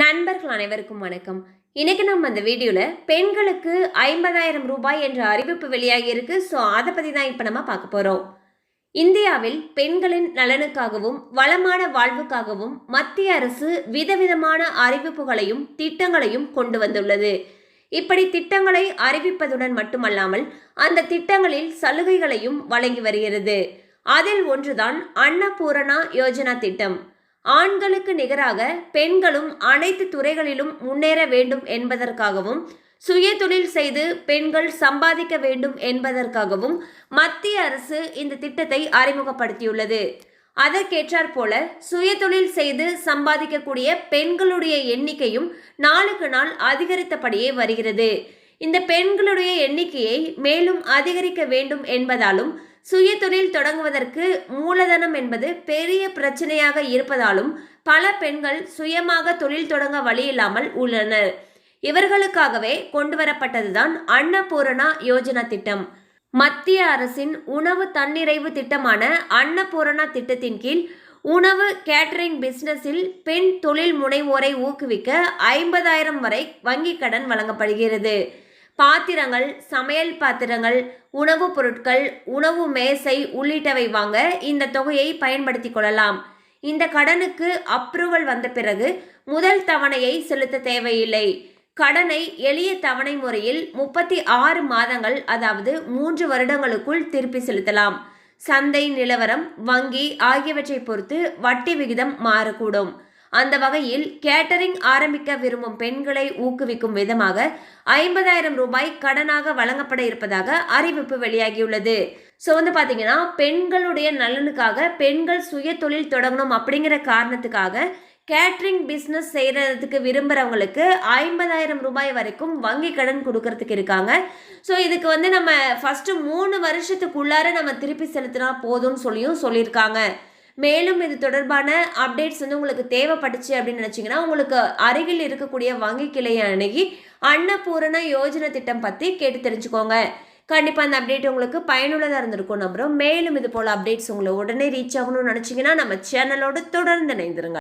நண்பர்கள் அனைவருக்கும் வணக்கம். இன்னைக்கு நம்ம அந்த வீடியோல பெண்களுக்கு 50,000 ரூபாய் என்ற அறிவிப்பு வெளியாகி இருக்கு. அதை பத்தி தான் இப்ப நம்ம பார்க்க போறோம். இந்தியாவில் பெண்களின் நலனுக்காகவும் வளமான வாழ்வுக்காகவும் மத்திய அரசு விதவிதமான அறிவிப்புகளையும் திட்டங்களையும் கொண்டு வந்துள்ளது. இப்படி திட்டங்களை அறிவிப்பதுடன் மட்டுமல்லாமல் அந்த திட்டங்களில் சலுகைகளையும் வழங்கி வருகிறது. அதில் ஒன்றுதான் அன்னபூரணா யோஜனா திட்டம். ஆண்களுக்கு நிகராக பெண்களும் அனைத்து துறைகளிலும் முன்னேற வேண்டும் என்பதற்காகவும் சுய தொழில் செய்து பெண்கள் சம்பாதிக்க வேண்டும் என்பதற்காகவும் மத்திய அரசு இந்த திட்டத்தை அறிமுகப்படுத்தியுள்ளது. அதற்கேற்றாற் போல சுய தொழில் செய்து சம்பாதிக்கக்கூடிய பெண்களுடைய எண்ணிக்கையும் நாளுக்கு நாள் அதிகரித்தபடியே வருகிறது. இந்த பெண்களுடைய எண்ணிக்கையை மேலும் அதிகரிக்க வேண்டும் என்பதாலும் சுய தொழில் தொடங்குவதற்கு மூலதனம் என்பது பெரிய பிரச்சனையாக இருப்பதாலும் பல பெண்கள் சுயமாக தொழில் தொடங்க வழியில்லாமல் உள்ளனர். இவர்களுக்காகவே கொண்டு வரப்பட்டதுதான் அன்னபூரணா யோஜனா திட்டம். மத்திய அரசின் உணவு தன்னிறைவு திட்டமான அன்னபூரணா திட்டத்தின் கீழ் உணவு கேட்டரிங் பிசினஸில் பெண் தொழில் முனைவோரை ஊக்குவிக்க 50,000 வரை வங்கிக் கடன் வழங்கப்படுகிறது. பாத்திரங்கள், சமையல் பாத்திரங்கள், உணவுப் பொருட்கள், உணவு மேசை உள்ளிட்டவை வாங்க இந்த தொகையை பயன்படுத்திக் கொள்ளலாம். இந்த கடனுக்கு அப்ரூவல் வந்த பிறகு முதல் தவணையை செலுத்த தேவையில்லை. கடனை எளிய தவணை முறையில் 36 மாதங்கள், அதாவது 3 வருடங்களுக்குள் திருப்பி செலுத்தலாம். சந்தை நிலவரம், வங்கி ஆகியவற்றை பொறுத்து வட்டி விகிதம் மாறக்கூடும். அந்த வகையில் கேட்டரிங் ஆரம்பிக்க விரும்பும் பெண்களை ஊக்குவிக்கும் விதமாக 50,000 ரூபாய் கடனாக வழங்கப்பட இருப்பதாக அறிவிப்பு வெளியாகியுள்ளது. பார்த்தீங்கன்னா பெண்களுடைய நலனுக்காக பெண்கள் சுய தொழில் தொடங்கணும் அப்படிங்கிற காரணத்துக்காக கேட்டரிங் பிஸ்னஸ் செய்கிறதுக்கு விரும்புகிறவங்களுக்கு 50,000 ரூபாய் வரைக்கும் வங்கி கடன் கொடுக்கறதுக்கு இருக்காங்க. இதுக்கு நம்ம ஃபஸ்ட்டு 3 வருஷத்துக்குள்ளார நம்ம திருப்பி செலுத்தினா போதும்னு சொல்லியிருக்காங்க. மேலும் இது தொடர்பான அப்டேட்ஸ் உங்களுக்கு தேவைப்பட்டுச்சு அப்படின்னு நினச்சிங்கன்னா உங்களுக்கு அருகில் இருக்கக்கூடிய வங்கி கிளையை அணுகி அன்னபூரண யோஜனை திட்டம் பற்றி கேட்டு தெரிஞ்சுக்கோங்க. கண்டிப்பாக அந்த அப்டேட் உங்களுக்கு பயனுள்ளதாக இருந்திருக்கும் நம்புகிறோம். மேலும் இது போல் அப்டேட்ஸ் உங்களை உடனே ரீச் ஆகணும்னு நினச்சிங்கன்னா நம்ம சேனலோடு தொடர்ந்து இணைந்திருங்க.